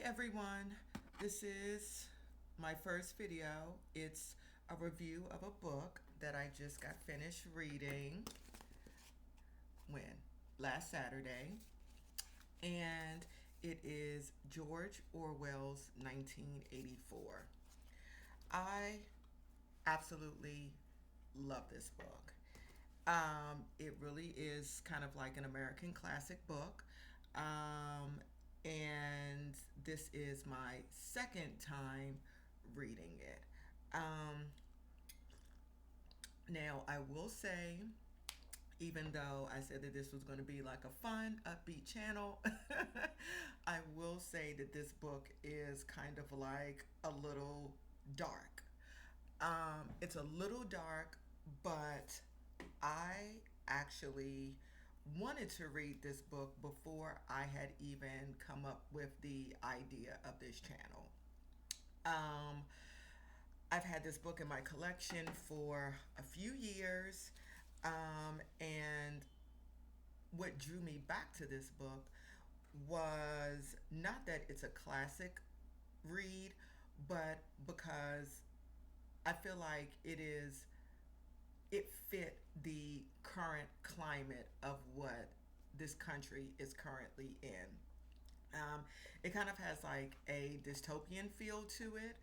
everyone, this is my first video. It's a review of a book that I just got finished reading when last Saturday, and it is George Orwell's 1984. I absolutely love this book. It really is kind of like an American classic book. Um, and this is my second time reading it. Um, Now, I will say, even though I said that this was going to be like a fun, upbeat channel, I will say that this book is kind of like a little dark. It's a little dark, but I actually wanted to read this book before I had even come up with the idea of this channel. Um, I've had this book in my collection for a few years, and what drew me back to this book was not that it's a classic read, but because I feel like it fit the current climate of what this country is currently in. Um, it kind of has like a dystopian feel to it.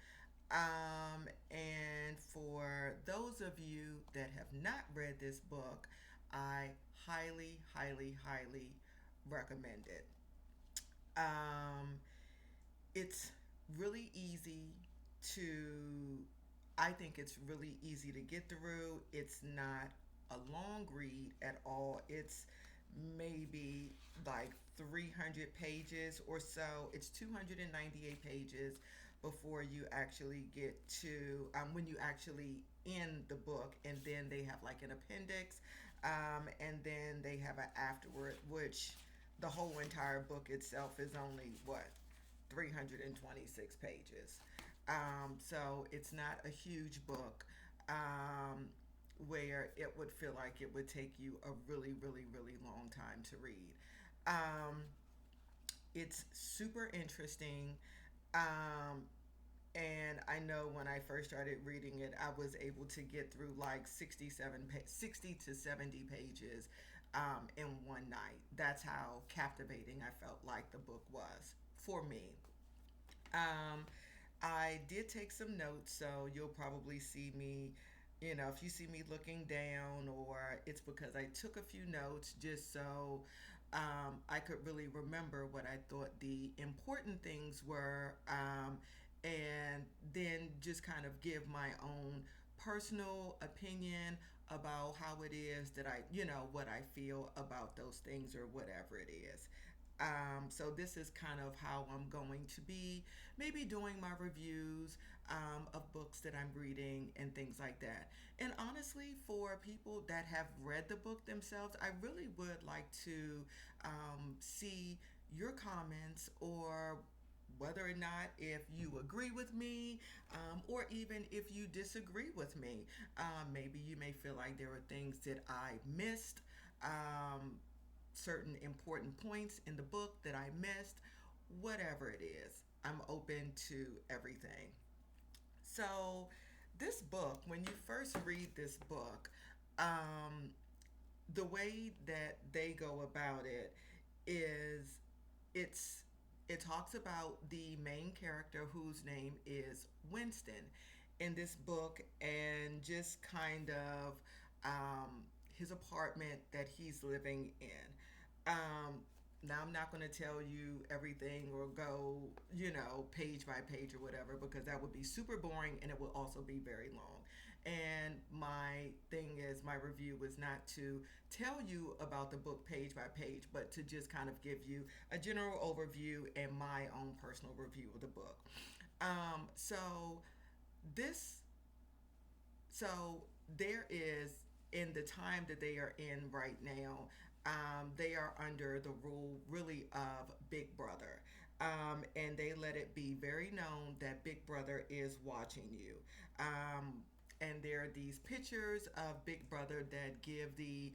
And for those of you that have not read this book, I highly, highly, highly recommend it. Um, it's really easy to, I think it's really easy to get through. It's not a long read at all. It's maybe like 300 pages or so. It's 298 pages before you actually get to when you actually end the book, and then they have like an appendix, and then they have an afterward, which the whole entire book itself is only what 326 pages. So it's not a huge book, where it would feel like it would take you a really, really, really long time to read. Um, it's super interesting. Um, and I know when I first started reading it, I was able to get through like 60 to 70 pages in one night. That's how captivating I felt like the book was for me. Um, I did take some notes, so you'll probably see me, if you see me looking down, or it's because I took a few notes just so I could really remember what I thought the important things were, and then just kind of give my own personal opinion about how it is that what I feel about those things or whatever it is. So this is kind of how I'm going to be maybe doing my reviews of books that I'm reading and things like that. And honestly, for people that have read the book themselves, I really would like to see your comments, or whether or not if you agree with me, or even if you disagree with me. Maybe you may feel like there are things that I missed, certain important points in the book that I missed. Whatever it is, I'm open to everything. So this book, when you first read this book, um, the way that they go about it is, it's it talks about the main character, whose name is Winston, in this book, and just kind of his apartment that he's living in. Now, I'm not going to tell you everything or go, page by page or whatever, because that would be super boring and it will also be very long. And my thing is, my review was not to tell you about the book page by page, but to just kind of give you a general overview and my own personal review of the book. So this so there is, in the time that they are in right now, they are under the rule really of Big Brother. And they let it be very known that Big Brother is watching you. And there are these pictures of Big Brother that give the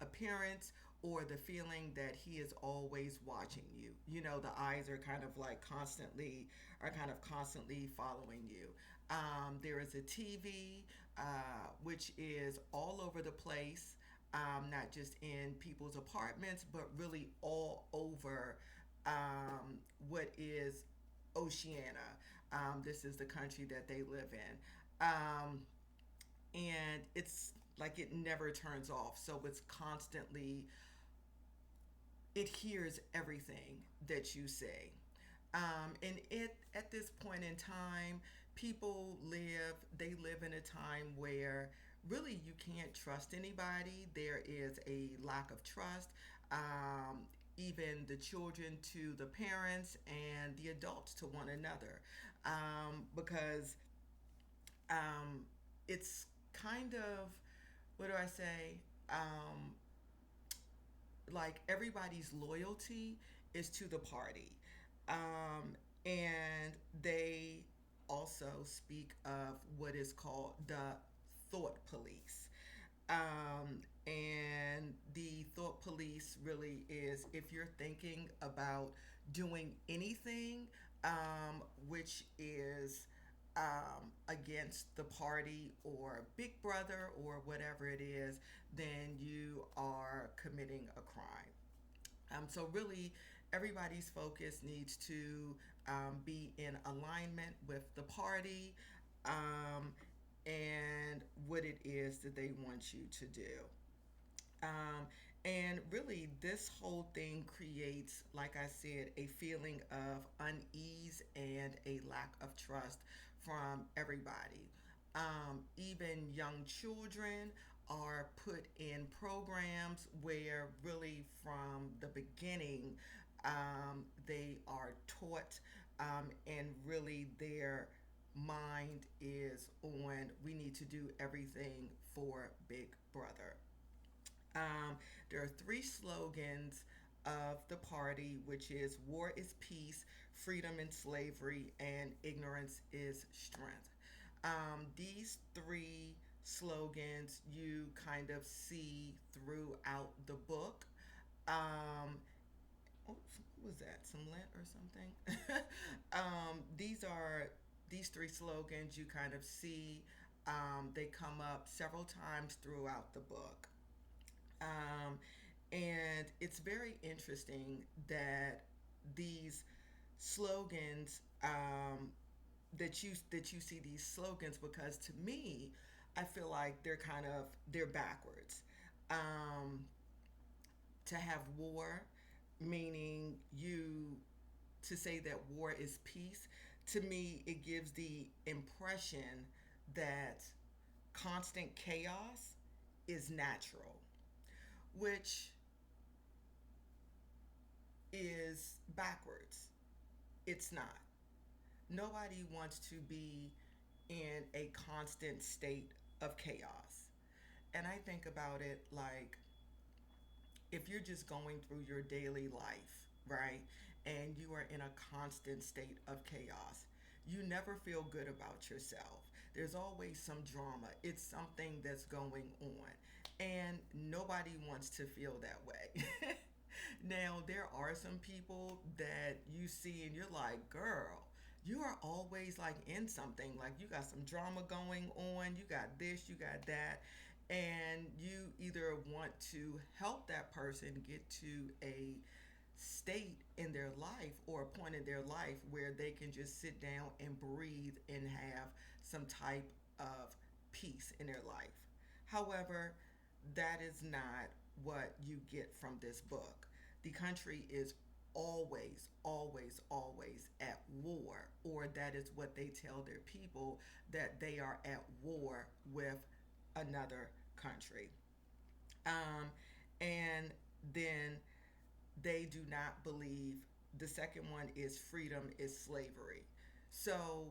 appearance or the feeling that he is always watching you. You know, the eyes are kind of like constantly following you. There is a TV, which is all over the place, not just in people's apartments, but really all over what is Oceania. This is the country that they live in. And it's like it never turns off. So it's constantly, it hears everything that you say. And it at this point in time, they live in a time where really you can't trust anybody. There is a lack of trust. Even the children to the parents and the adults to one another, because um, it's kind of, what do I say? Um, like everybody's loyalty is to the party. And they also speak of what is called the thought police. And the thought police really is if you're thinking about doing anything, which is against the party or Big Brother or whatever it is, then you are committing a crime. So really, everybody's focus needs to be in alignment with the party, um, and what it is that they want you to do. Um, and really, this whole thing creates, like I said, a feeling of unease and a lack of trust from everybody. Even young children are put in programs where, really, from the beginning, they are taught, and really their mind is on we need to do everything for Big Brother. There are three slogans of the party, which is war is peace, freedom and slavery, and ignorance is strength. These three slogans you kind of see throughout the book. Um, Oops, what was that? Some lint or something? These three slogans you kind of see. They come up several times throughout the book. Um, and it's very interesting that these slogans, that you see these slogans, because to me, I feel like they're backwards. Um, to have war, meaning you to say that war is peace, to me it gives the impression that constant chaos is natural, which is backwards. It's not. Nobody wants to be in a constant state of chaos. And I think about it like if you're just going through your daily life, right? And you are in a constant state of chaos, you never feel good about yourself. There's always some drama. It's something that's going on. And nobody wants to feel that way. Now, there are some people that you see and you're like, girl, you are always like in something. Like you got some drama going on, you got this, you got that. And you either want to help that person get to a state in their life or a point in their life where they can just sit down and breathe and have some type of peace in their life. However, that is not what you get from this book. The country is always, always, always at war, or that is what they tell their people, that they are at war with another country. Um, and then they do not believe the second one is freedom is slavery. So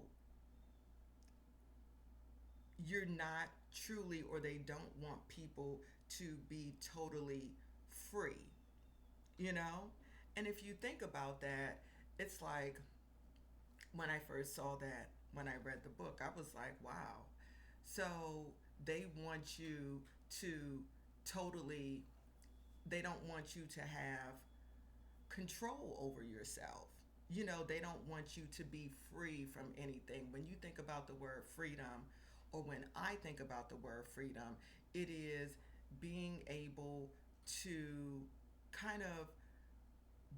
you're not truly, or they don't want people to be totally free, you know? And if you think about that, it's like when I first saw that, when I read the book, I was like, wow. So they want you to totally they don't want you to have control over yourself. They don't want you to be free from anything. When you think about the word freedom, or when I think about the word freedom, it is being able to kind of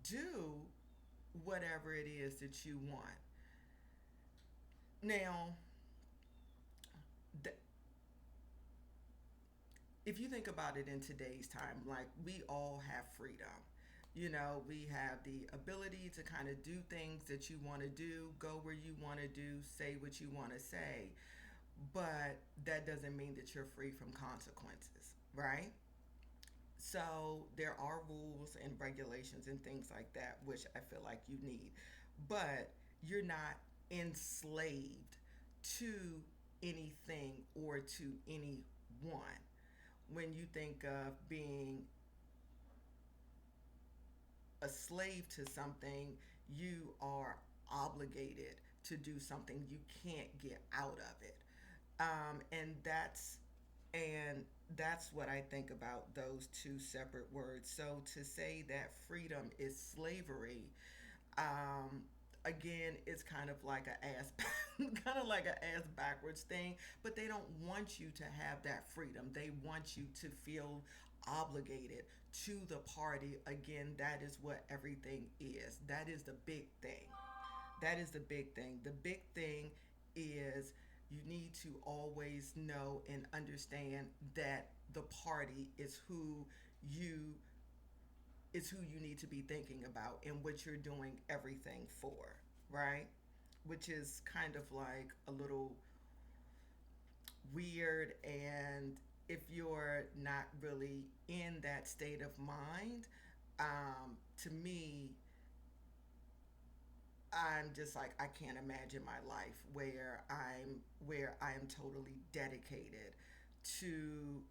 do whatever it is that you want. Now, th- if you think about it in today's time, like we all have freedom. We have the ability to kind of do things that you want to do, go where you want to do, say what you want to say. But that doesn't mean that you're free from consequences, right? So there are rules and regulations and things like that, which I feel like you need. But you're not enslaved to anything or to anyone. When you think of being a slave to something, you are obligated to do something. You can't get out of it. And that's what I think about those two separate words. So to say that freedom is slavery, um, again, it's kind of like a ass, kind of like a ass backwards thing. But they don't want you to have that freedom. They want you to feel obligated to the party. Again, that is what everything is. That is the big thing. That is the big thing. The big thing is you need to always know and understand that the party you is who you need to be thinking about and what you're doing everything for, right? Which is kind of like a little weird, and if you're not really in that state of mind, to me, I'm just like, I can't imagine my life where I am totally dedicated to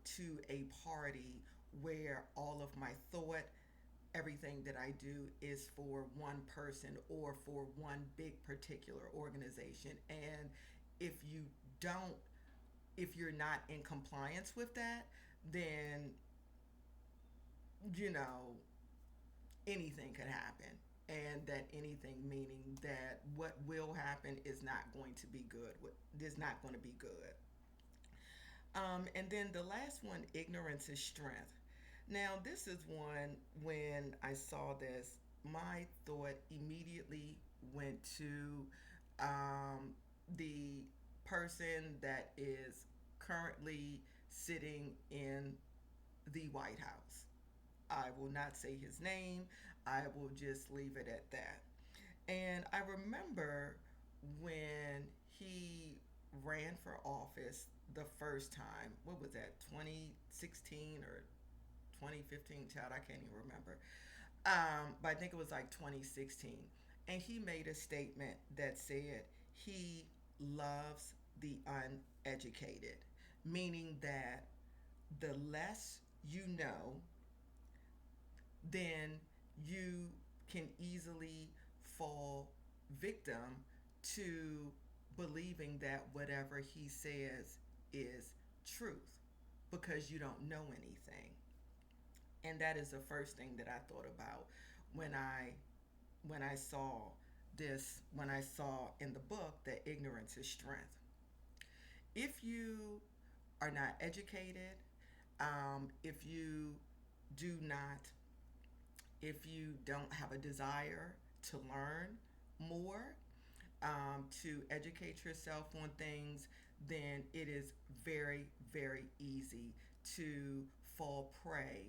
to a party where all of my thought, everything that I do is for one person or for one big particular organization. And if you don't, if you're not in compliance with that, then you know anything could happen. And that anything meaning that what will happen is not going to be good. What is not going to be good. And then the last one, ignorance is strength. Now, this is one, when I saw this, my thought immediately went to the person that is currently sitting in the White House. I will not say his name, I will just leave it at that. And I remember when he ran for office the first time. What was that, 2016 or 2015? Child, I can't even remember. But I think it was like 2016. And he made a statement that said he loves the uneducated, meaning that the less you know, then you can easily fall victim to believing that whatever he says is truth because you don't know anything. And that is the first thing that I thought about when I saw when I saw in the book that ignorance is strength. If you are not educated, if you do not if you don't have a desire to learn more, to educate yourself on things, then it is very, very easy to fall prey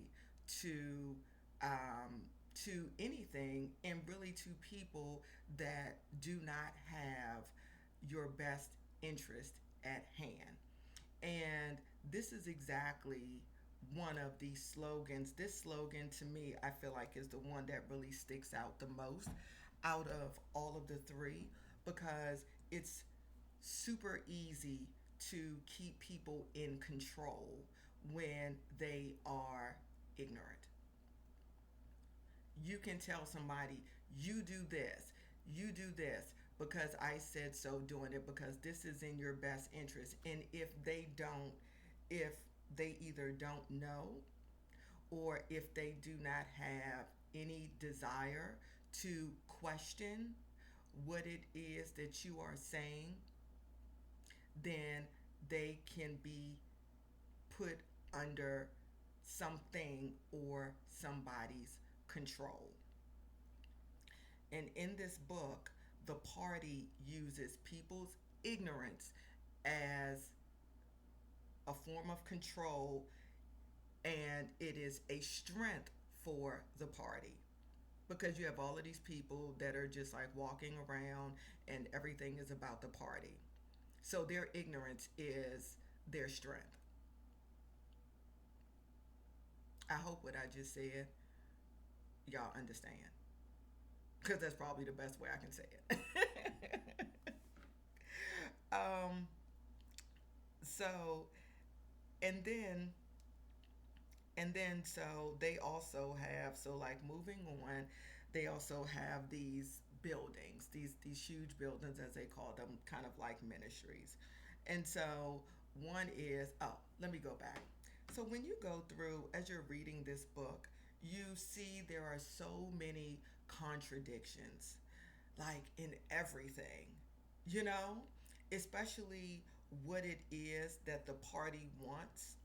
to um, to anything, and really to people that do not have your best interest at hand. And this is exactly one of the slogans. This slogan, to me, I feel like is the one that really sticks out the most out of all of the three, because it's super easy to keep people in control when they are ignorant. You can tell somebody, you do this because I said so, doing it because this is in your best interest. And if they don't, if they either don't know, or if they do not have any desire to question what it is that you are saying, then they can be put under something or somebody's control. And in this book, the party uses people's ignorance as a form of control, and it is a strength for the party because you have all of these people that are just like walking around and everything is about the party. So their ignorance is their strength. I hope what I just said, y'all understand. Because that's probably the best way I can say it. um, so, and then so they also have, so like moving on, they also have these buildings, these huge buildings as they call them, kind of like ministries. And so one is, oh, let me go back. So when you go through, as you're reading this book, you see there are so many contradictions, like in everything, you know, especially what it is that the party wants,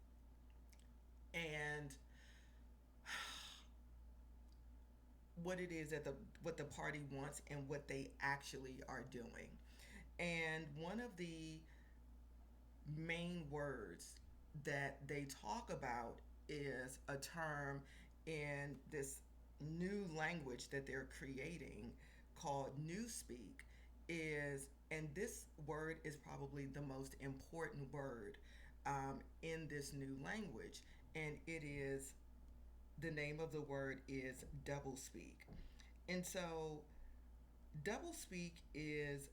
and what it is that the what the party wants and what they actually are doing. And one of the main words that they talk about is a term in this new language that they're creating called newspeak. Is And this word is probably the most important word in this new language, and it is, the name of the word is doublespeak. And so doublespeak is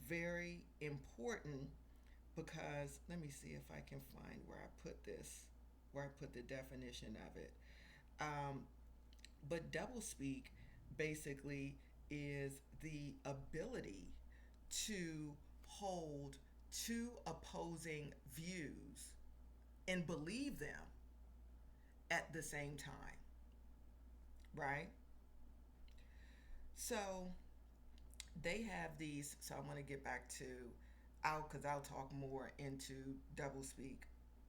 very important because, let me see if I can find where I put this, where I put the definition of it. Um, but doublespeak basically is the ability to hold two opposing views and believe them at the same time, right? So they have these. So I want to get back to, out because I'll talk more into double speak,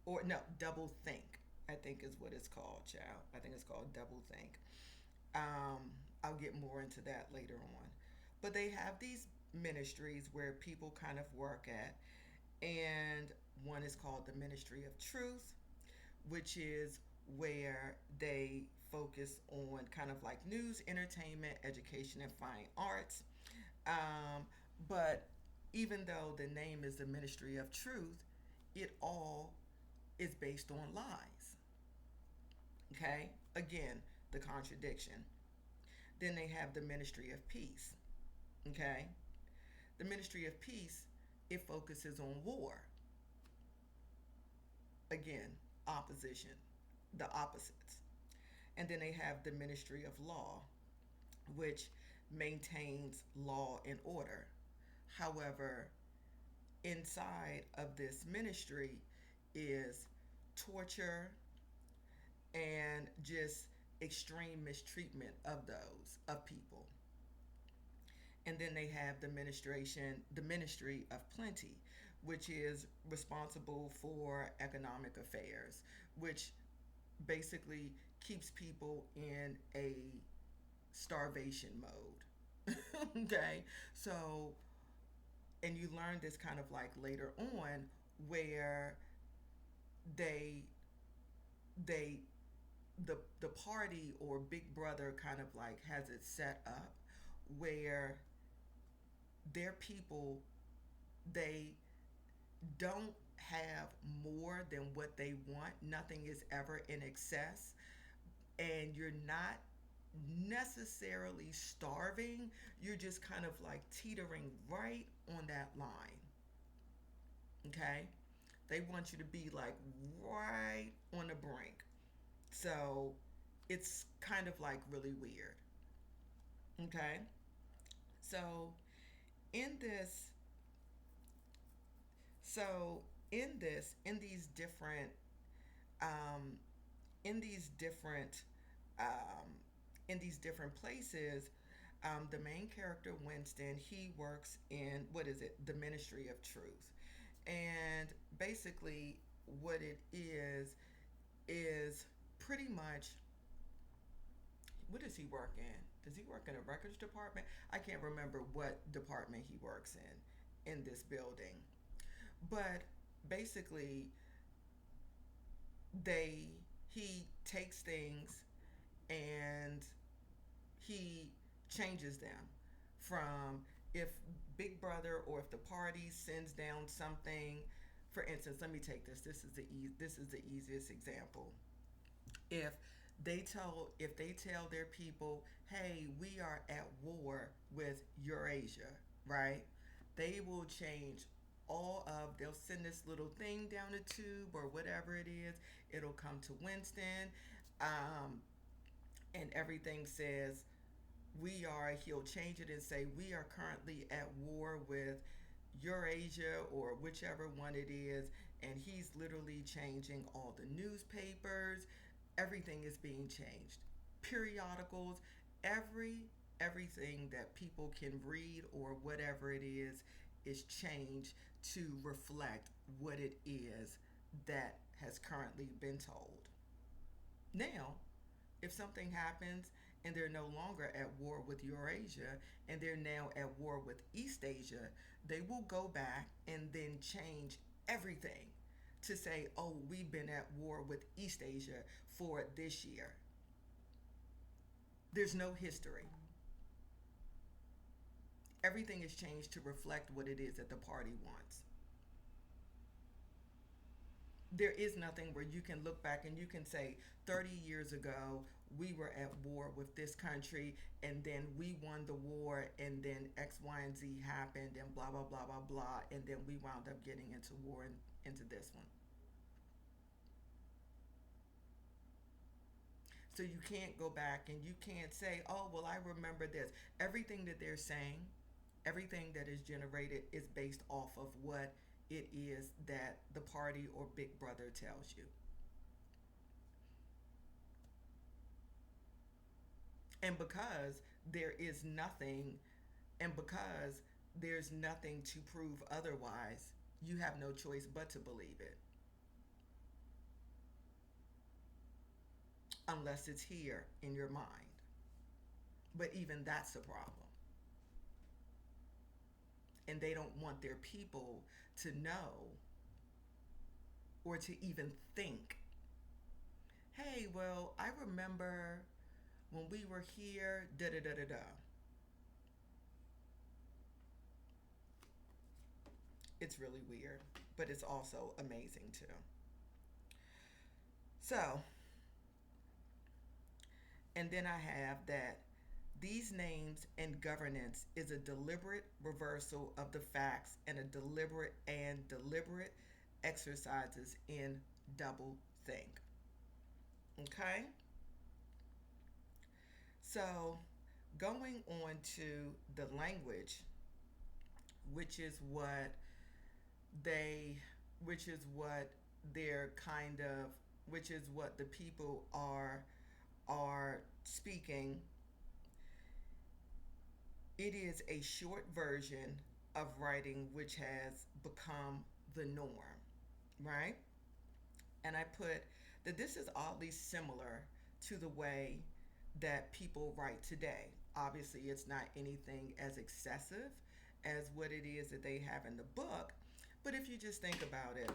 or no, double think. I think is what it's called, child. I think it's called double think. I'll get more into that later on. But they have these ministries where people kind of work at, and one is called the Ministry of Truth, which is where they focus on kind of like news, entertainment, education, and fine arts. Um, but even though the name is the Ministry of Truth, it all is based on lies. Okay? Again, the contradiction. Then they have the Ministry of Peace. Okay? The Ministry of Peace, it focuses on war. Again, opposition, the opposites. And then they have the Ministry of Law, which maintains law and order. However, inside of this ministry is torture and just extreme mistreatment of those of people. And then they have the Ministry of Plenty, which is responsible for economic affairs, which basically keeps people in a starvation mode. Okay, so, and you learn this kind of like later on, where they they the party or big brother kind of like has it set up where their people, they don't have more than what they want. Nothing is ever in excess, and you're not necessarily starving. You're just kind of like teetering right on that line. Okay? They want you to be like right on the brink. So it's kind of like really weird. Okay? So in this, so in these different um, in these different um, in these different places, the main character Winston, he works in, what is it, the Ministry of Truth, and basically what it is pretty much, what does he work in? Does he work in a records department? I can't remember what department he works in this building, but basically they he takes things and he changes them from, if Big Brother or if the party sends down something. For instance, let me take this. This is the easiest example. If if they tell their people, "Hey, we are at war with Eurasia," right? They will change they'll send this little thing down the tube or whatever it is. It'll come to Winston, um, and everything says he'll change it and say, "We are currently at war with Eurasia," or whichever one it is. And he's literally changing all the newspapers. Everything is being changed. Periodicals, everything that people can read or whatever it is changed to reflect what it is that has currently been told. Now, if something happens and they're no longer at war with Eurasia and they're now at war with East Asia, they will go back and then change everything to say, "Oh, we've been at war with East Asia for this year." There's no history. Everything is changed to reflect what it is that the party wants. There is nothing where you can look back and you can say 30 years ago we were at war with this country and then we won the war and then X, Y, and Z happened and blah blah blah blah blah, and then we wound up getting into war and into this one. So you can't go back and you can't say, "Oh, well, I remember this." Everything that they're saying, everything that is generated is based off of what it is that the party or Big Brother tells you. And there is nothing, because there's nothing to prove otherwise, you have no choice but to believe it, unless it's here in your mind. But even that's a problem. And they don't want their people to know or to even think, "Hey, well, I remember when we were here, da da da da da." It's really weird, but it's also amazing too. So, and then I have that these names and governance is a deliberate reversal of the facts and a deliberate exercises in double think. Okay? So, going on to the language, which is what they which is what they're kind of which is what the people are speaking. It is a short version of writing which has become the norm, right? And I put that this is oddly similar to the way that people write today. Obviously, it's not anything as excessive as what it is that they have in the book, but if you just think about it,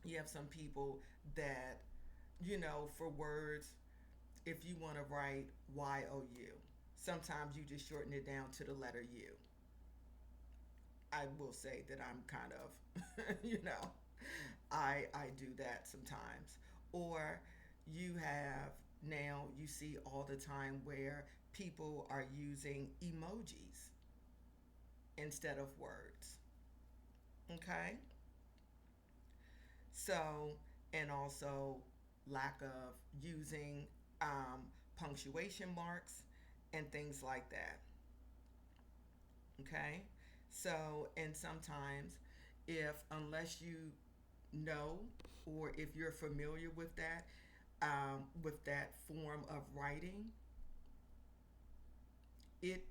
you have some people that, for words, if you want to write YOU, sometimes you just shorten it down to the letter U. I will say that I'm kind of, I do that sometimes. Or you have now you see all the time where people are using emojis instead of words. Okay? So, and also lack of using punctuation marks and things like that. Okay? So, and sometimes, unless you know or if you're familiar with that, with that form of writing, it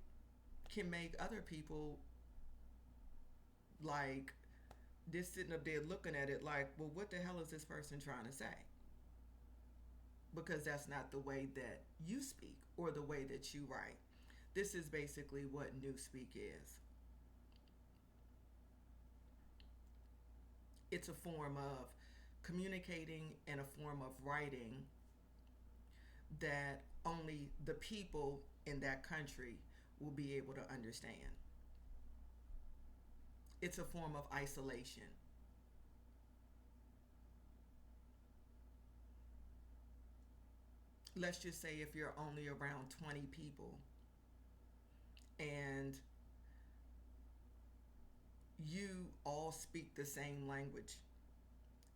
can make other people like just sitting up there looking at it like, well, what the hell is this person trying to say? Because that's not the way that you speak or the way that you write. This is basically what newspeak is. It's a form of communicating and a form of writing that only the people in that country will be able to understand. It's a form of isolation. Let's just say if you're only around 20 people and you all speak the same language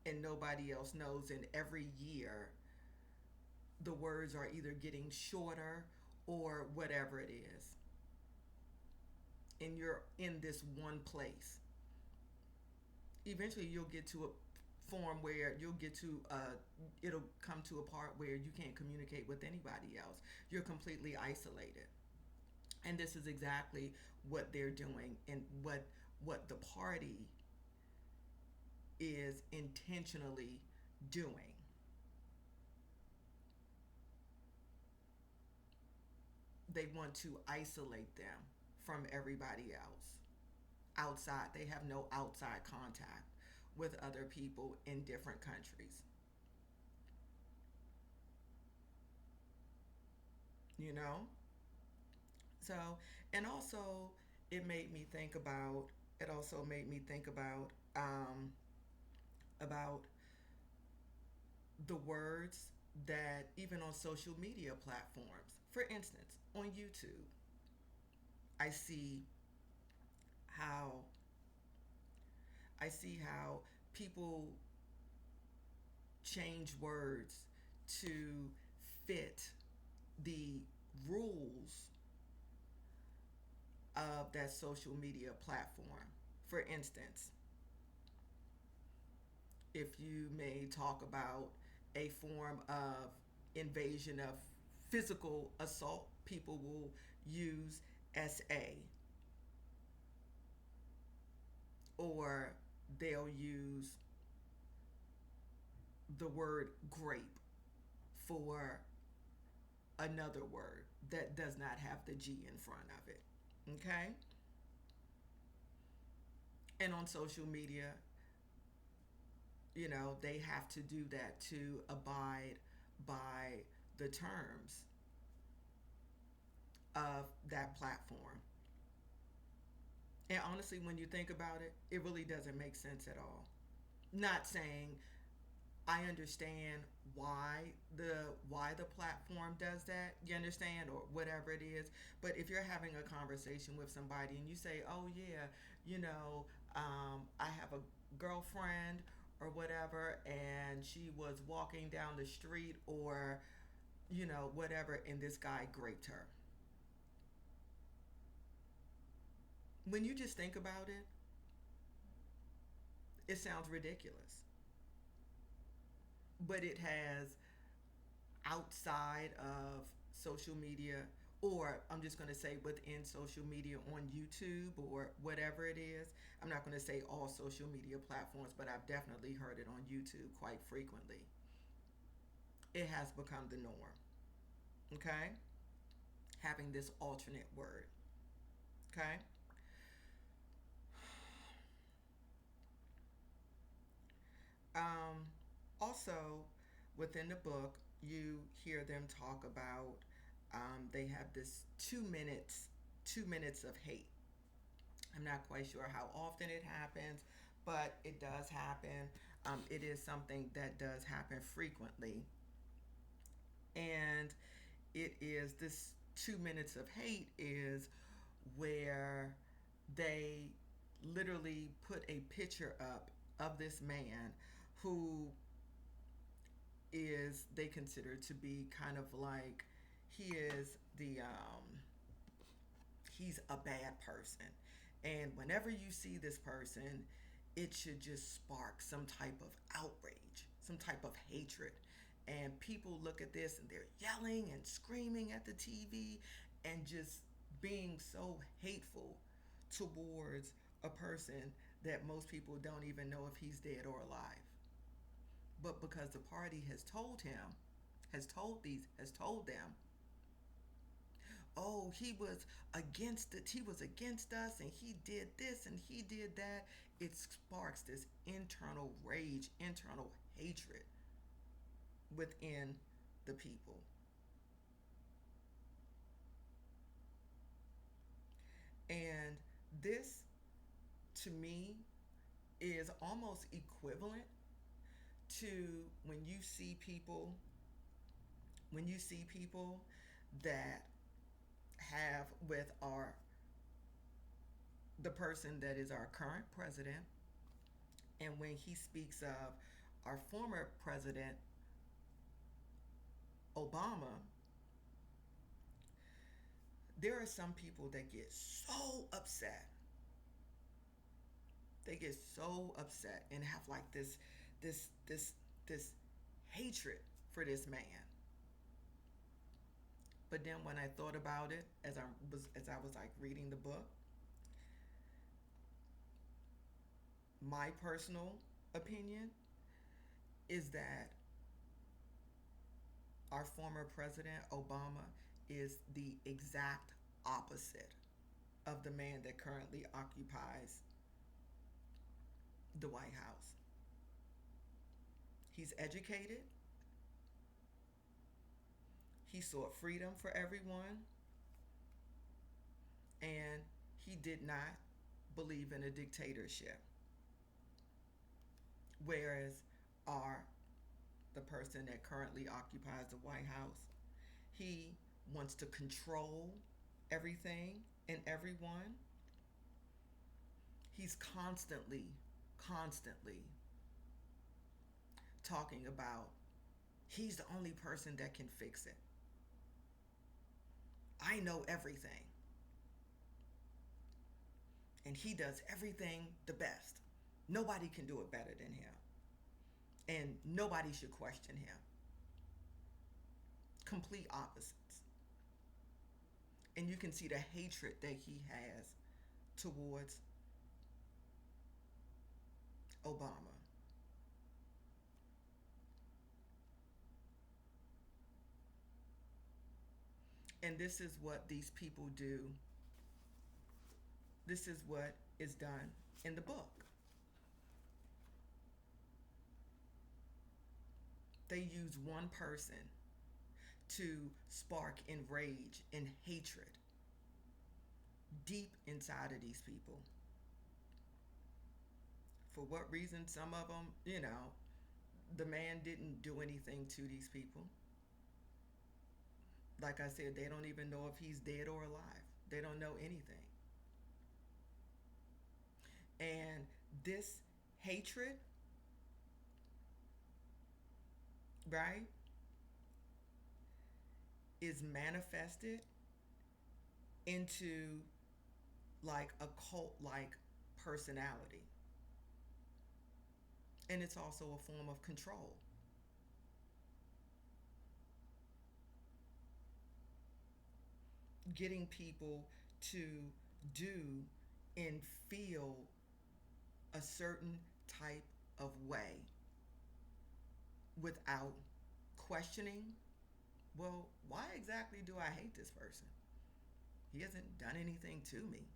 and nobody else knows, and every year the words are either getting shorter or whatever it is, and you're in this one place, eventually you'll get to a form where it'll come to a part where you can't communicate with anybody else. You're completely isolated. And this is exactly what they're doing, and what the party is intentionally doing. They want to isolate them from everybody else outside. They have no outside contact with other people in different countries. You know? So, and also it also made me think about the words that even on social media platforms. For instance, on YouTube, I see how how people change words to fit the rules of that social media platform. For instance, if you may talk about a form of invasion of physical assault, people will use SA, or they'll use the word grape for another word that does not have the G in front of it. Okay? And on social media, they have to do that to abide by the terms of that platform. And honestly, when you think about it, it really doesn't make sense at all. Not saying I understand why the platform does that. You understand, or whatever it is. But if you're having a conversation with somebody and you say, "Oh yeah, I have a girlfriend or whatever, and she was walking down the street, or whatever, and this guy raped her." When you just think about it, it sounds ridiculous. But it has, outside of social media, or I'm just going to say within social media on YouTube or whatever it is. I'm not going to say all social media platforms, but I've definitely heard it on YouTube quite frequently. It has become the norm. Okay? Having this alternate word. Okay? Um, Also, within the book, you hear them talk about, they have this 2 minutes, 2 minutes of hate. I'm not quite sure how often it happens, but it does happen. It is something that does happen frequently. And it is this 2 minutes of hate is where they literally put a picture up of this man who is, they consider to be kind of like, he is he's a bad person, and whenever you see this person, it should just spark some type of outrage, some type of hatred, And people look at this and they're yelling and screaming at the TV and just being so hateful towards a person that most people don't even know if he's dead or alive. But because the party has told him, has told them, oh, he was against us and he did this and he did that, it sparks this internal rage, internal hatred within the people. And this, to me, is almost equivalent to when you see people that have with our the person that is our current president, and when he speaks of our former president Obama, there are some people that get so upset. They get so upset and have like this this hatred for this man. But then when I thought about it, as I was like reading the book, my personal opinion is that our former president Obama is the exact opposite of the man that currently occupies the White House. He's educated. He sought freedom for everyone. And he did not believe in a dictatorship. Whereas our the person that currently occupies the White House, he wants to control everything and everyone. He's constantly talking about he's the only person that can fix it. I know everything. And he does everything the best. Nobody can do it better than him. And nobody should question him. Complete opposites. And you can see the hatred that he has towards Obama. And this is what these people do. This is what is done in the book. They use one person to spark in rage and hatred deep inside of these people. For what reason? Some of them, the man didn't do anything to these people. Like I said, they don't even know if he's dead or alive. They don't know anything. And this hatred, right, is manifested into like a cult like personality. And it's also a form of control. Getting people to do and feel a certain type of way without questioning, well, why exactly do I hate this person? He hasn't done anything to me.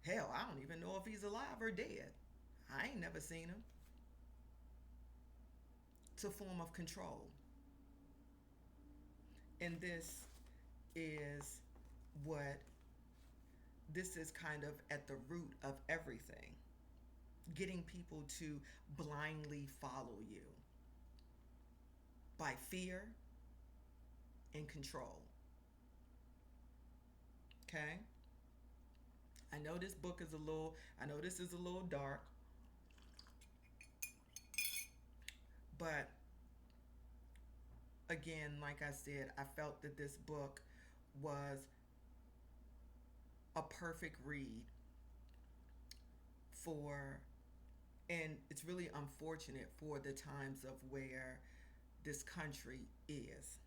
Hell, I don't even know if he's alive or dead. I ain't never seen him. It's a form of control. And is what this is kind of at the root of everything. Getting people to blindly follow you by fear and control. Okay? I know this is a little dark, but again, like I said, I felt that this book was a perfect read for, and it's really unfortunate for the times of where this country is.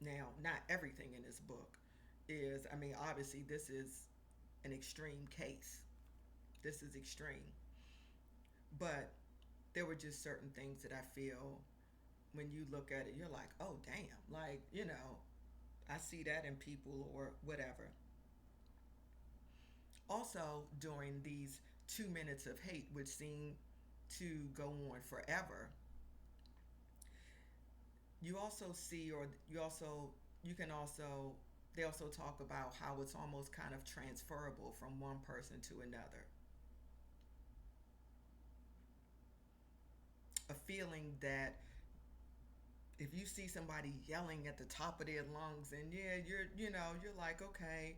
Now, not everything in this book is, I mean, obviously, this is an extreme case. This is extreme. But there were just certain things that I feel when you look at it, you're like, oh, damn. Like, I see that in people or whatever. Also, during these 2 minutes of hate, which seem to go on forever, you also see, or you can also, they also talk about how it's almost kind of transferable from one person to another. A feeling that if you see somebody yelling at the top of their lungs, and yeah, you're like, okay,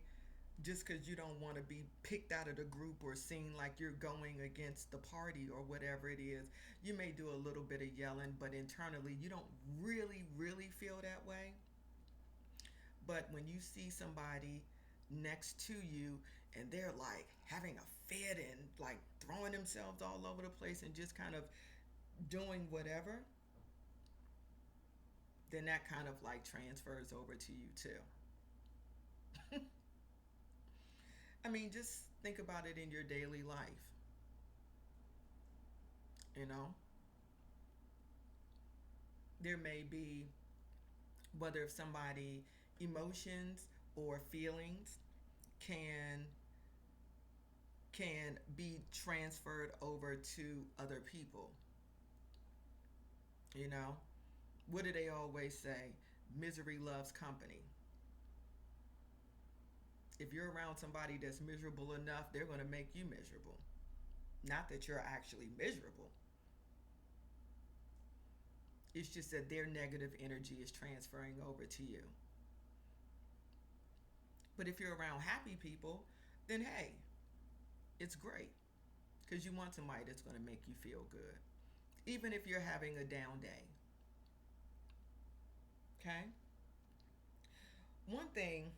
just because you don't want to be picked out of the group or seen like you're going against the party or whatever it is, you may do a little bit of yelling, but internally you don't really, really feel that way. But when you see somebody next to you and they're like having a fit and like throwing themselves all over the place and just kind of doing whatever, then that kind of like transfers over to you too. I mean, just think about it in your daily life. You know, there may be, whether if somebody emotions or feelings can be transferred over to other people. You know, what do they always say? Misery loves company. If you're around somebody that's miserable enough, they're going to make you miserable. Not that you're actually miserable. It's just that their negative energy is transferring over to you. But if you're around happy people, then hey, it's great because you want somebody that's going to make you feel good, even if you're having a down day. Okay? One thing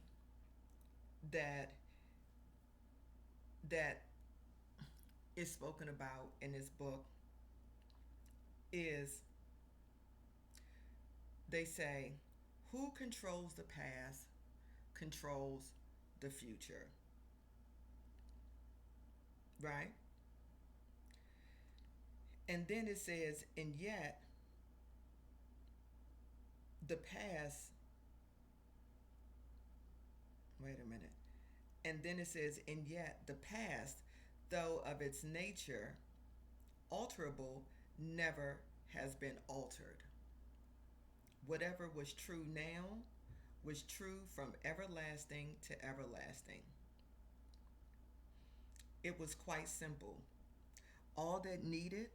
that that is spoken about in this book is, they say, who controls the past controls the future. Right? And then it says, and yet the past, wait a minute. And then it says, and yet the past, though of its nature alterable, never has been altered. Whatever was true now was true from everlasting to everlasting. It was quite simple. All that needed,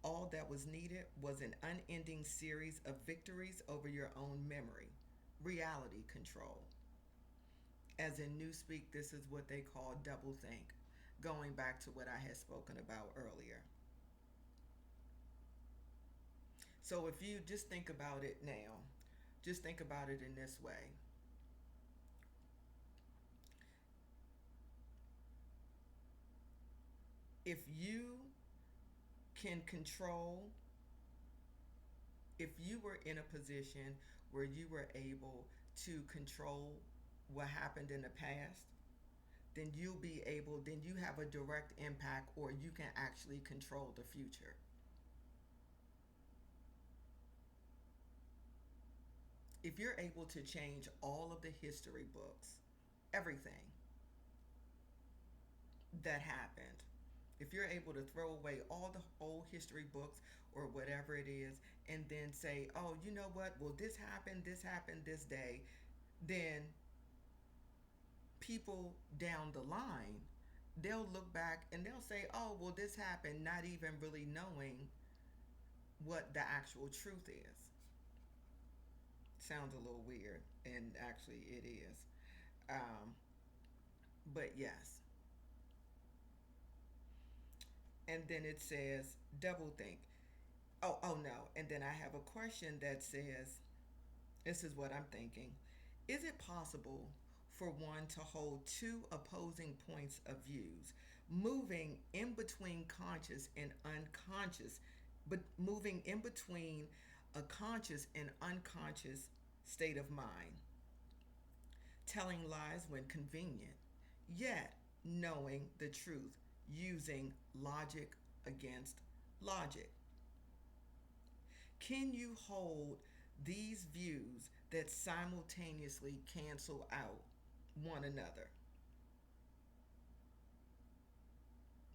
all that was needed was an unending series of victories over your own memory, reality control. As in Newspeak, this is what they call doublethink, going back to what I had spoken about earlier. So if you just think about it now, just think about it in this way. If you can control, if you were in a position where you were able to control what happened in the past, then you'll be able, then you have a direct impact, or you can actually control the future. If you're able to change all of the history books, everything that happened, if you're able to throw away all the old history books or whatever it is, and then say, oh, you know what, well, this happened this day, then people down the line, they'll look back and they'll say, oh, well, this happened, not even really knowing what the actual truth is. Sounds a little weird, and actually it is. Um, but yes. And then it says, double think. Oh no. And then I have a question that says, this is what I'm thinking. Is it possible for one to hold two opposing points of views, moving in between conscious and unconscious but moving in between a conscious and unconscious state of mind, telling lies when convenient, yet knowing the truth, using logic against logic. Can you hold these views that simultaneously cancel out one another?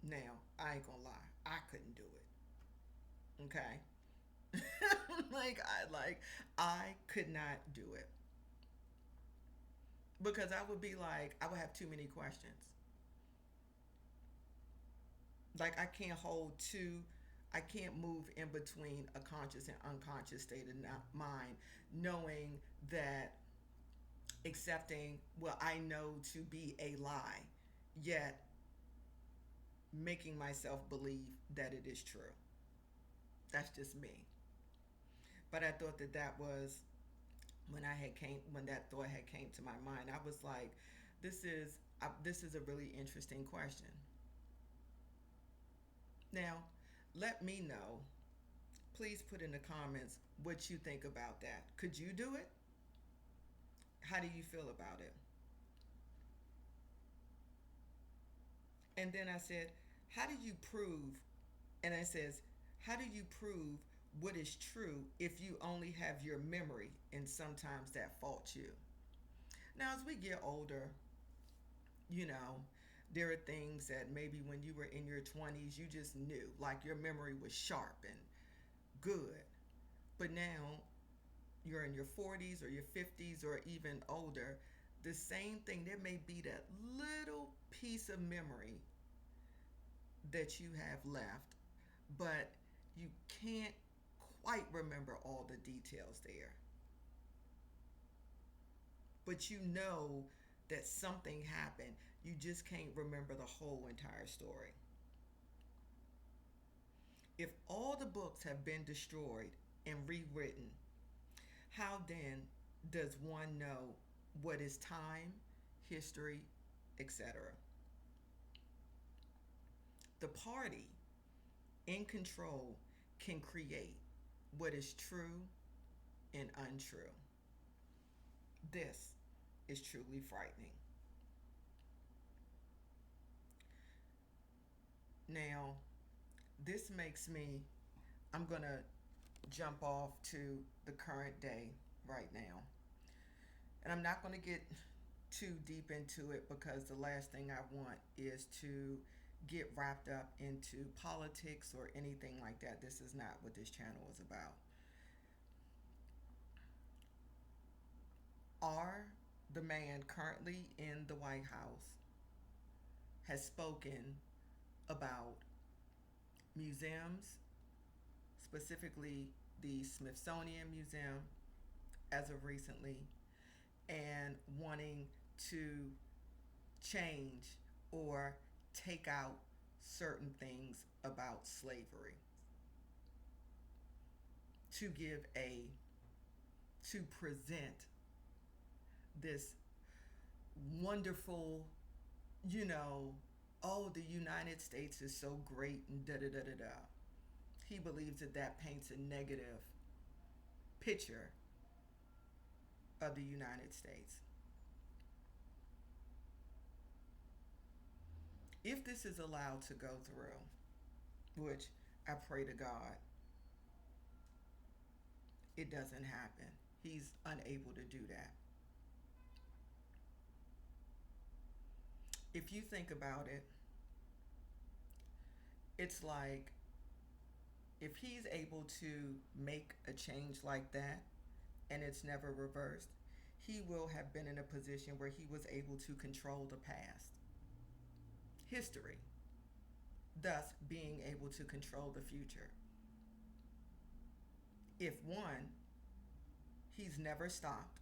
Now, I ain't gonna lie, I couldn't do it. Okay? I could not do it because I would be like I would have too many questions. Like I can't hold two, I can't move in between a conscious and unconscious state of mind, knowing that accepting what I know to be a lie, yet making myself believe that it is true. That's just me. But I thought that that was when that thought had came to my mind. I was like, this is a really interesting question. Now, let me know. Please put in the comments what you think about that. Could you do it? How do you feel about it? And then I said, how do you prove? And it says, how do you prove what is true if you only have your memory and sometimes that faults you? Now, as we get older, you know, there are things that maybe when you were in your 20s, you just knew, like your memory was sharp and good. But now you're in your 40s or your 50s or even older, the same thing, there may be that little piece of memory that you have left, but you can't quite remember all the details there. But you know that something happened. You just can't remember the whole entire story. If all the books have been destroyed and rewritten, how then does one know what is time, history, etc.? The party in control can create what is true and untrue. This is truly frightening. Now, this makes me, I'm going to jump off to the current day right now. And I'm not going to get too deep into it because the last thing I want is to get wrapped up into politics or anything like that. This is not what this channel is about. Are the man currently in the White House has spoken about museums, specifically the Smithsonian Museum as of recently, and wanting to change or take out certain things about slavery to give a to present this wonderful, you know, oh, the United States is so great and da da da da da. He believes that that paints a negative picture of the United States. If this is allowed to go through, which I pray to God it doesn't happen, he's unable to do that. If you think about it, it's like if he's able to make a change like that and it's never reversed, he will have been in a position where he was able to control the past, history, thus being able to control the future. If one, he's never stopped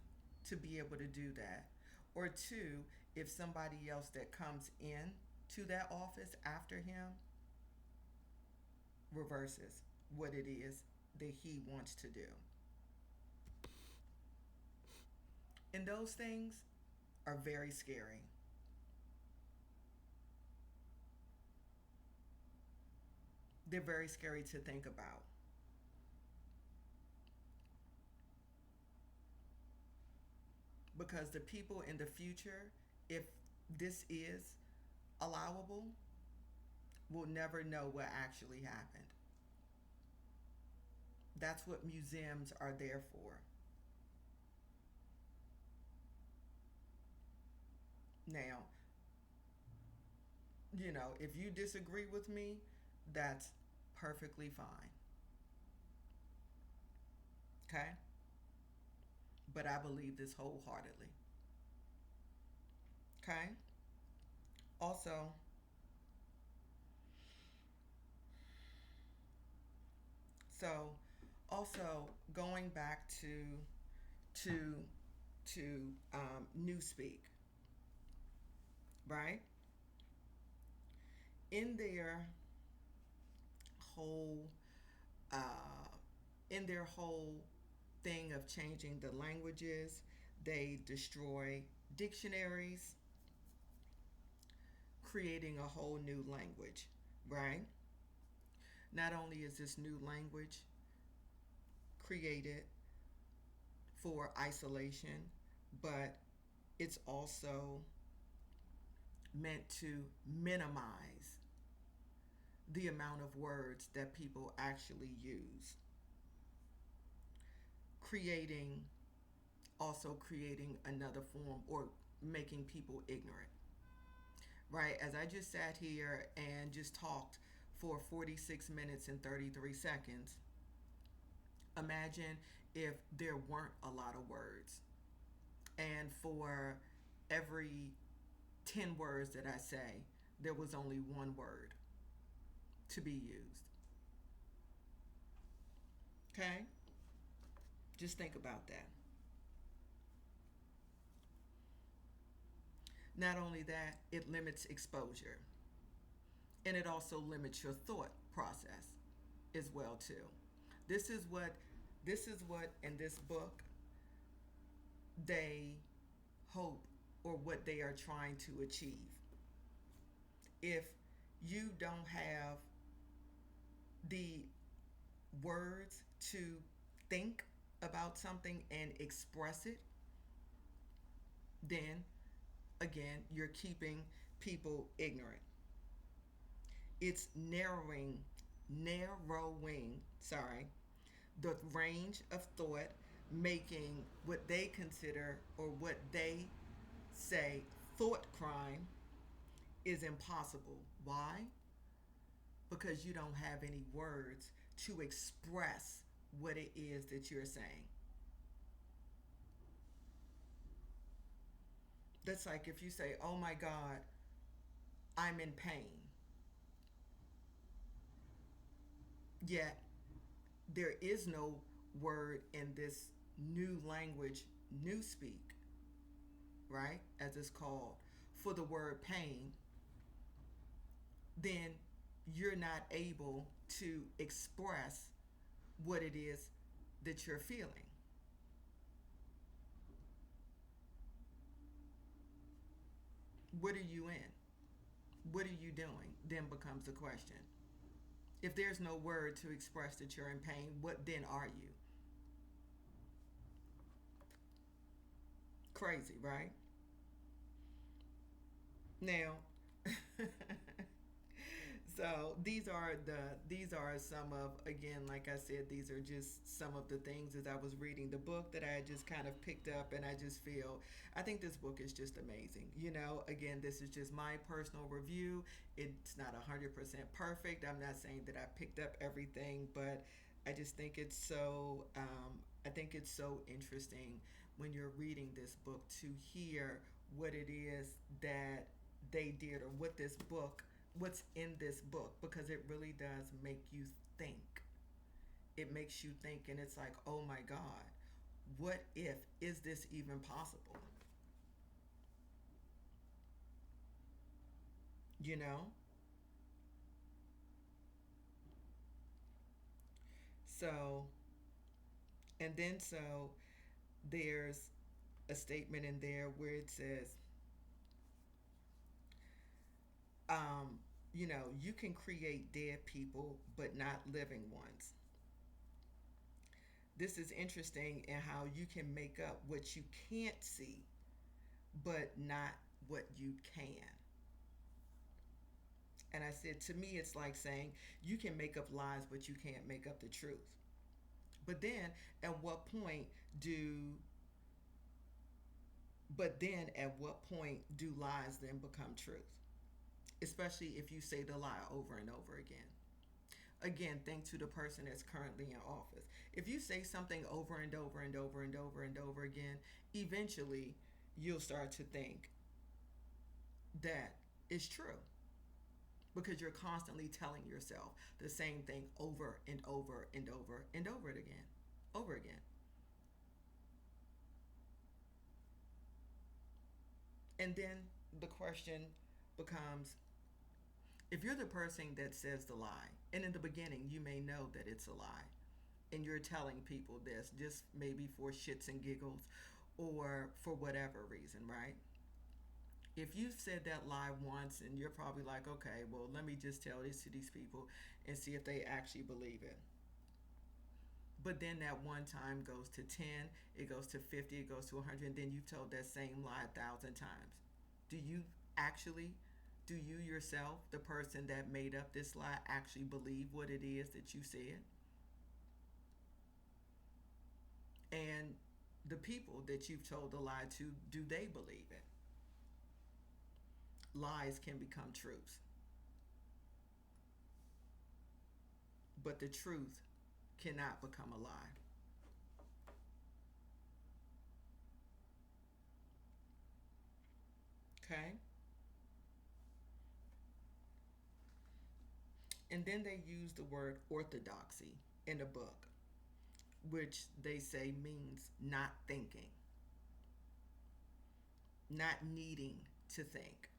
to be able to do that, or two, if somebody else that comes in to that office after him reverses what it is that he wants to do. And those things are very scary. They're very scary to think about. because the people in the future, if this is allowable, will never know what actually happened. That's what museums are there for. Now, if you disagree with me, that's perfectly fine. Okay? But I believe this wholeheartedly. Okay? Also, so also going back to Newspeak, right? In their whole uh, in their whole thing of changing the languages, they destroy dictionaries, creating a whole new language, right? Not only is this new language created for isolation, but it's also meant to minimize the amount of words that people actually use, creating creating another form, or making people ignorant, right? As I just sat here and just talked for 46 minutes and 33 seconds, imagine if there weren't a lot of words, and for every 10 words that I say, there was only one word to be used. Okay? Just think about that. Not only that, it limits exposure, and it also limits your thought process as well too. This is what in this book they hope, or what they are trying to achieve. If you don't have the words to think about something and express it, then again, you're keeping people ignorant. It's narrowing, sorry, the range of thought, making what they consider, or what they say thought crime, is impossible. Why? Because you don't have any words to express what it is that you're saying. That's like if you say, "Oh my God, I'm in pain," yet there is no word in this new language, Newspeak, right, as it's called, for the word pain, then you're not able to express what it is that you're feeling. What are you in? What are you doing? Then becomes the question. If there's no word to express that you're in pain, what then are you? Crazy, right? Now, so these are some of, again, like I said, these are just some of the things as I was reading the book that I just kind of picked up, and I just feel, I think this book is just amazing. Again, this is just my personal review. It's not 100% perfect. I'm not saying that I picked up everything, but I just think it's so I think it's so interesting when you're reading this book to hear what it is that they did, or what's in this book, because it really does make you think. It makes you think, and it's like, oh my God, what if, is this even possible? You know? So, and then so there's a statement in there where it says, um, you can create dead people, but not living ones. This is interesting in how you can make up what you can't see, but not what you can. And I said, to me, it's like saying you can make up lies, but you can't make up the truth. But then, at what point do at what point do lies then become truth? Especially if you say the lie over and over again. Again, think to the person that's currently in office. If you say something over and over and over and over and over again, eventually you'll start to think that it's true because you're constantly telling yourself the same thing over and over and over and over it again, over again. And then the question becomes, if you're the person that says the lie, and in the beginning you may know that it's a lie, and you're telling people this just maybe for shits and giggles or for whatever reason, right? If you've said that lie once and you're probably like, okay, well, let me just tell this to these people and see if they actually believe it. But then that one time goes to 10, it goes to 50, it goes to 100, and then you've told that same lie 1,000 times. Do you actually, do you yourself, the person that made up this lie, actually believe what it is that you said? And the people that you've told the lie to, do they believe it? Lies can become truths, but the truth cannot become a lie. Okay? And then they use the word orthodoxy in the book, which they say means not thinking, not needing to think.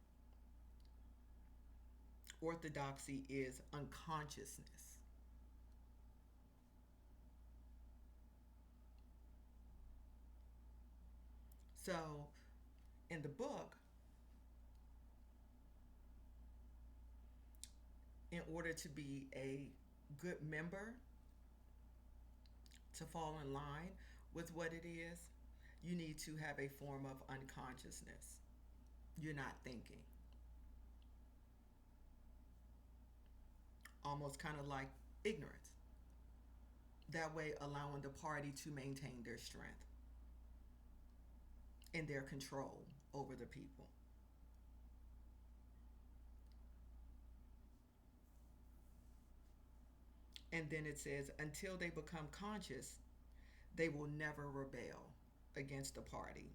Orthodoxy is unconsciousness. So, in the book, in order to be a good member, to fall in line with what it is, you need to have a form of unconsciousness. You're not thinking. Almost kind of like ignorance. That way, allowing the party to maintain their strength and their control over the people. And then it says, until they become conscious, they will never rebel against the party.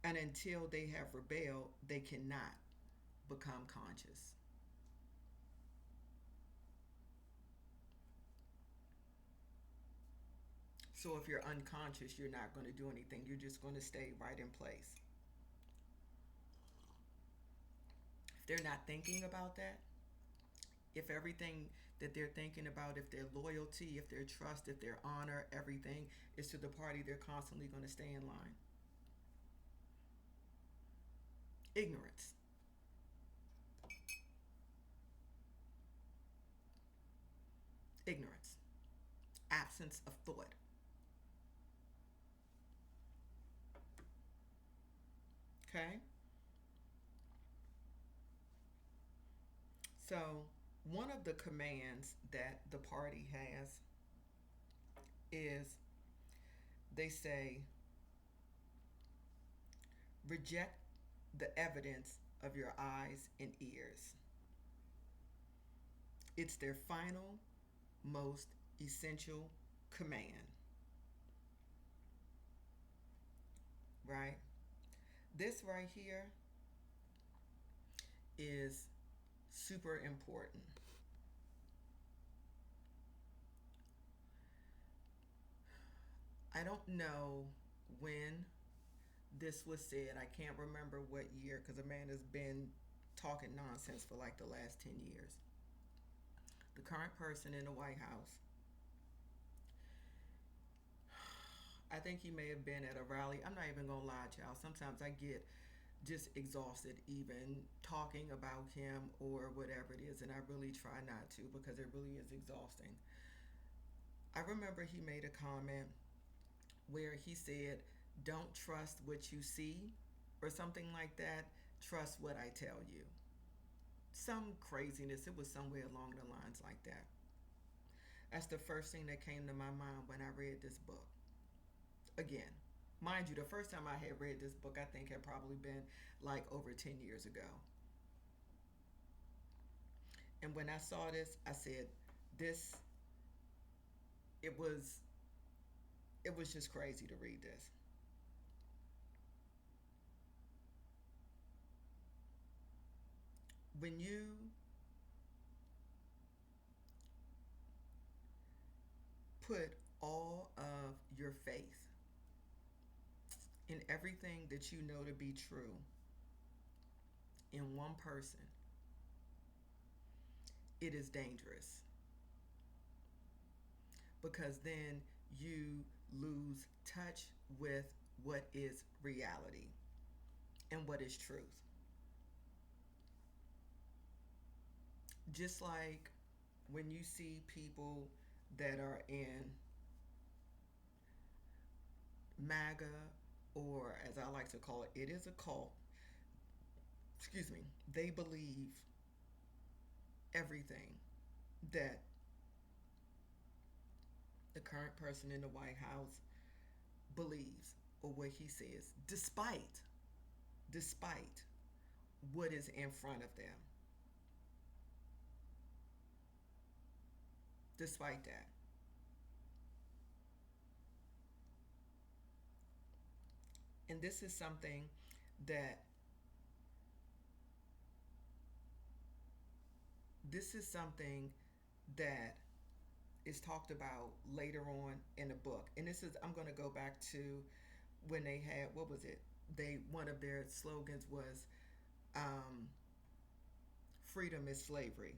And until they have rebelled, they cannot become conscious. So if you're unconscious, you're not going to do anything. You're just going to stay right in place. If they're not thinking about that, if everything that they're thinking about, if their loyalty, if their trust, if their honor, everything is to the party, they're constantly going to stay in line. Ignorance. Ignorance. Absence of thought. Okay? So, one of the commands that the party has is they say, reject the evidence of your eyes and ears. It's their final, most essential command, right? This right here is super important. I don't know when this was said. I can't remember what year because a man has been talking nonsense for like the last 10 years. The current person in the White House, I think he may have been at a rally. I'm not even going to lie, y'all. Sometimes I get just exhausted even talking about him or whatever it is, and I really try not to because it really is exhausting. I remember he made a comment where he said, "Don't trust what you see," or something like that. Trust what I tell you. Some craziness. It was somewhere along the lines like that. That's the first thing that came to my mind when I read this book. Again, mind you, the first time I had read this book, I think had probably been like over 10 years ago. And when I saw this, I said, this, it was, it was just crazy to read this. When you put all of your faith in everything that you know to be true in one person, it is dangerous because then you lose touch with what is reality and what is truth. Just like when you see people that are in MAGA, or as I like to call it, it is a cult. Excuse me. They believe everything that the current person in the White House believes or what he says, despite what is in front of them. Despite that. And that this is something that is talked about later on in the book. And this is, I'm going to go back to when they had, what was it? They, one of their slogans was, um, freedom is slavery.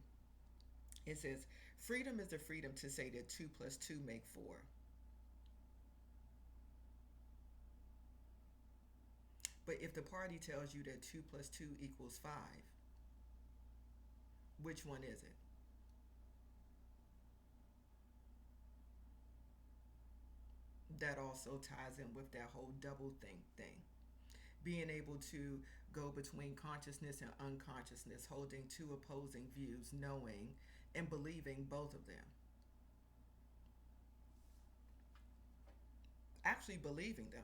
It says, freedom is the freedom to say that two plus two make four. But if the party tells you that two plus two equals five, which one is it? That also ties in with that whole double think thing. Being able to go between consciousness and unconsciousness, holding two opposing views, knowing and believing both of them. Actually believing them.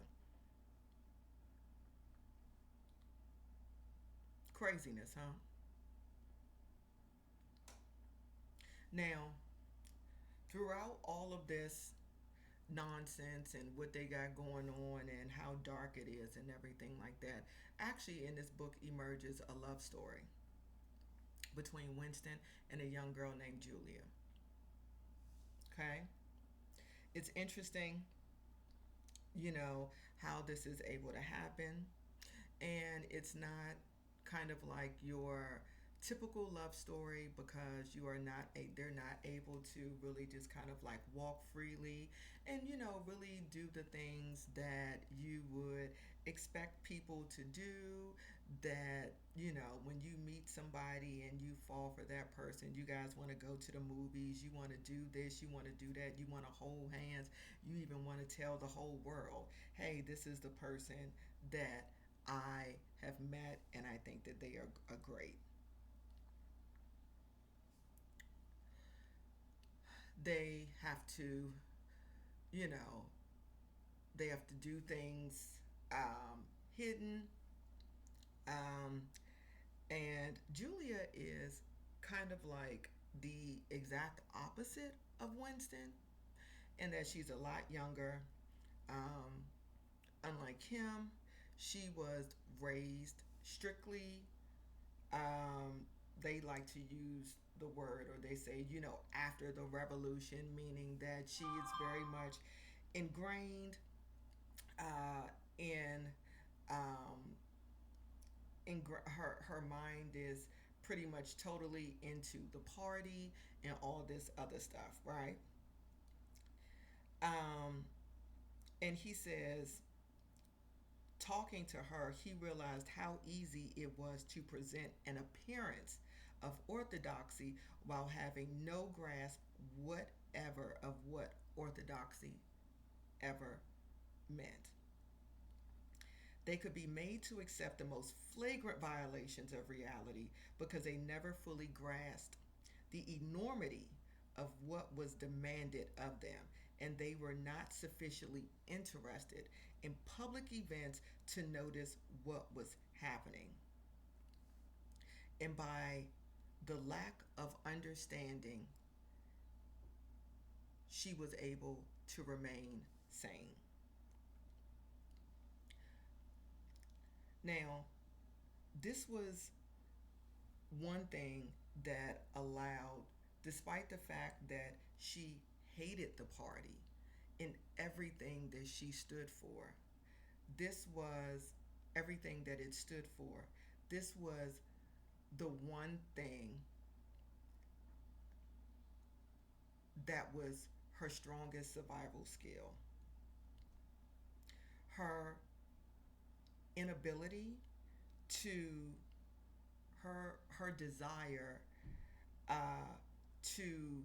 Craziness, huh? Now, throughout all of this nonsense and what they got going on and how dark it is and everything like that, actually in this book emerges a love story between Winston and a young girl named Julia. Okay? It's interesting, how this is able to happen. And it's not kind of like your typical love story because they're not able to really just kind of like walk freely and really do the things that you would expect people to do, that when you meet somebody and you fall for that person, you guys want to go to the movies, you want to do this, you want to do that, you want to hold hands, you even want to tell the whole world, hey, this is the person that I have met and I think that they are great. They have to, you know, they have to do things hidden. Um, and Julia is kind of like the exact opposite of Winston in that she's a lot younger. Um, Unlike him, she was raised strictly. Um, they like to use the word, or they say, after the revolution, meaning that she is very much ingrained in um, her mind is pretty much totally into the party and all this other stuff, right? Um, and he says, talking to her, he realized how easy it was to present an appearance of orthodoxy while having no grasp whatever of what orthodoxy ever meant. They could be made to accept the most flagrant violations of reality because they never fully grasped the enormity of what was demanded of them, and they were not sufficiently interested in public events to notice what was happening. And by the lack of understanding, she was able to remain sane. Now, this was one thing that allowed, despite the fact that she hated the party in everything that she stood for, this was everything that it stood for. This was the one thing that was her strongest survival skill. Her inability to, her desire uh, to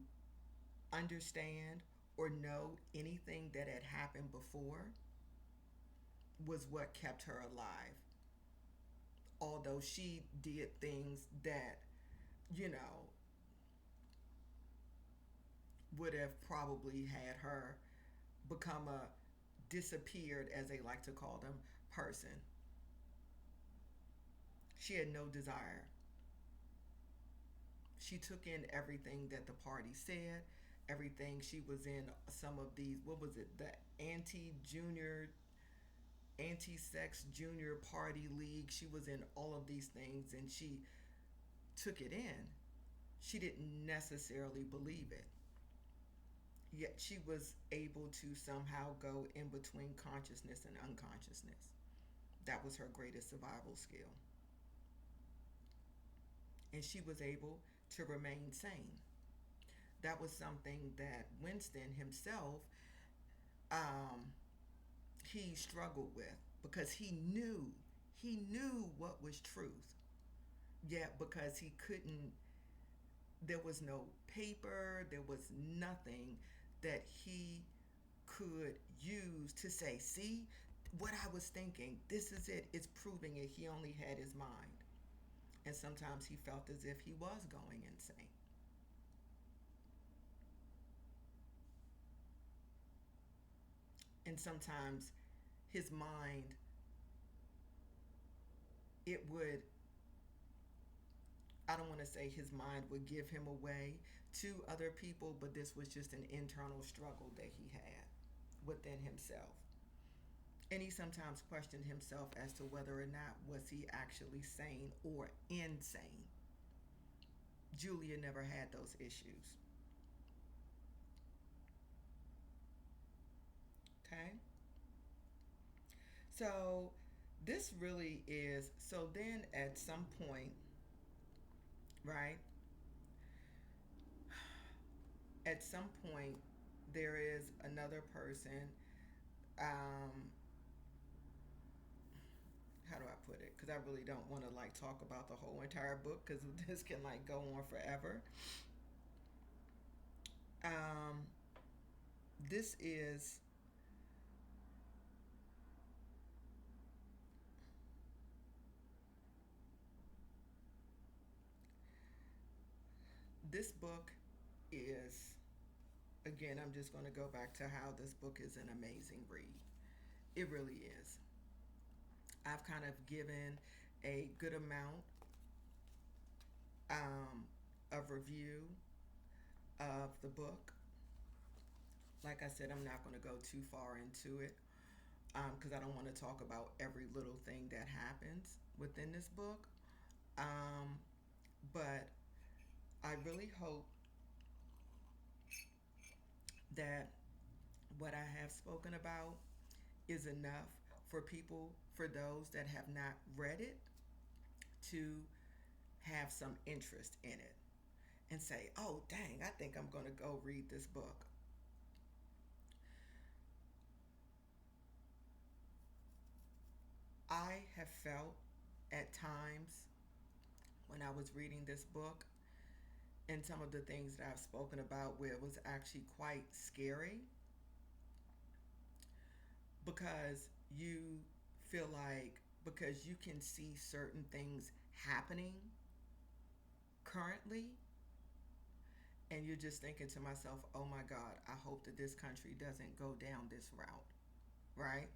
understand or know anything that had happened before was what kept her alive. Although she did things that, you know, would have probably had her become a disappeared, as they like to call them, person. She had no desire. She took in everything that the party said, everything. She was in some of these, what was it, the anti-sex junior party league. She was in all of these things and she took it in. She didn't necessarily believe it. Yet she was able to somehow go in between consciousness and unconsciousness. That was her greatest survival skill. And she was able to remain sane. That was something that Winston himself, um, he struggled with because he knew what was truth. Yet because he couldn't, there was no paper, there was nothing that he could use to say, see, what I was thinking, this is it, it's proving it. He only had his mind. And sometimes he felt as if he was going insane. And sometimes his mind, it would, I don't want to say his mind would give him away to other people, but this was just an internal struggle that he had within himself. And he sometimes questioned himself as to whether or not was he actually sane or insane. Julia never had those issues. Okay? So this really is, so then at some point, right? At some point, there is another person. Um, how do I put it? Because I really don't want to like talk about the whole entire book because this can like go on forever. Um, this is this book is, again, I'm just going to go back to how this book is an amazing read. It really is. I've kind of given a good amount of review of the book. Like I said, I'm not going to go too far into it because I don't want to talk about every little thing that happens within this book. Um, but I really hope that what I have spoken about is enough for people, for those that have not read it, to have some interest in it and say, oh, dang, I think I'm going to go read this book. I have felt at times when I was reading this book and some of the things that I've spoken about where it was actually quite scary because you feel like because you can see certain things happening currently and you're just thinking to myself, oh my God, I hope that this country doesn't go down this route, right?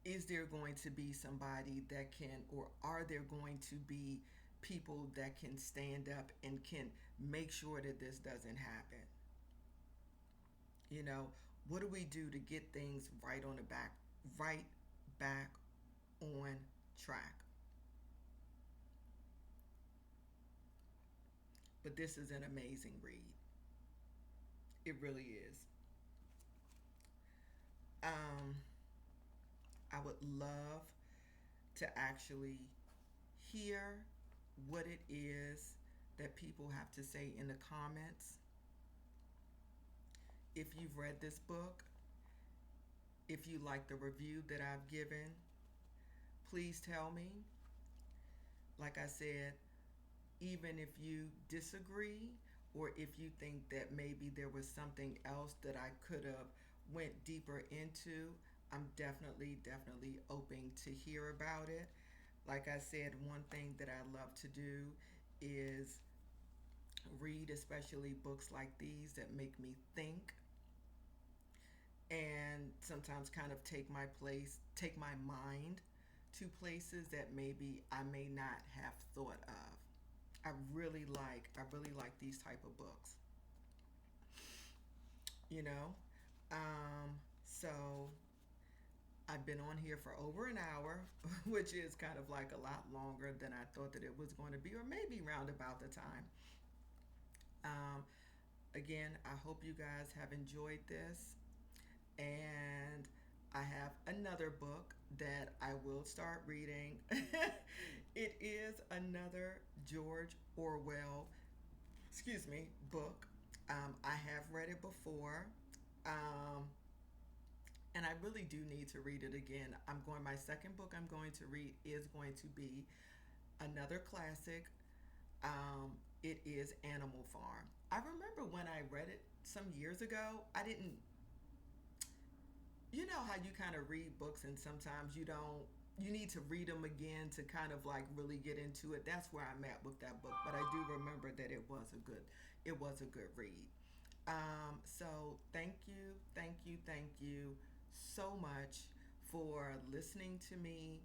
Is there going to be somebody that can, or are there going to be people that can stand up and can make sure that this doesn't happen? You know, what do we do to get things right back on track? But this is an amazing read. It really is. Um, I would love to actually hear what it is that people have to say in the comments. If you've read this book, if you like the review that I've given, please tell me. Like I said, even if you disagree or if you think that maybe there was something else that I could have went deeper into, I'm definitely open to hear about it. Like I said, one thing that I love to do is read, especially books like these that make me think and sometimes kind of take my mind to places that maybe I may not have thought of. I really like these type of books. You know, so I've been on here for over an hour, which is kind of like a lot longer than I thought that it was going to be, or maybe round about the time. Um, Again, I hope you guys have enjoyed this. And I have another book that I will start reading. It is another George Orwell, book. I have read it before, um, and I really do need to read it again. My second book I'm going to read is going to be another classic. It is Animal Farm. I remember when I read it some years ago, I didn't, you know how you kind of read books and sometimes you don't, you need to read them again to kind of like really get into it. That's where I'm at with that book, but I do remember that it was a good read. So thank you so much for listening to me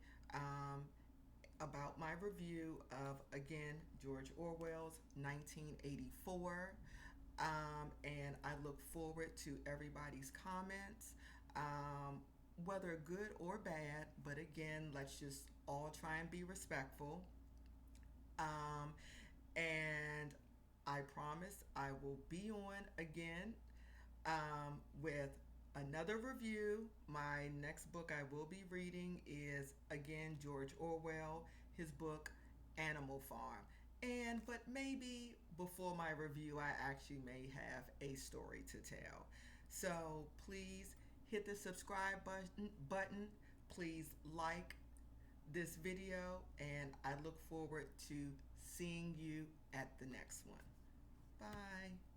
about my review of, again, George Orwell's 1984. And I look forward to everybody's comments, um, whether good or bad. But again, let's just all try and be respectful. Um, and I promise I will be on again with another review. My next book I will be reading is, again, George Orwell, his book Animal Farm. But maybe before my review, I actually may have a story to tell. So please hit the subscribe button. Please like this video, and I look forward to seeing you at the next one. Bye.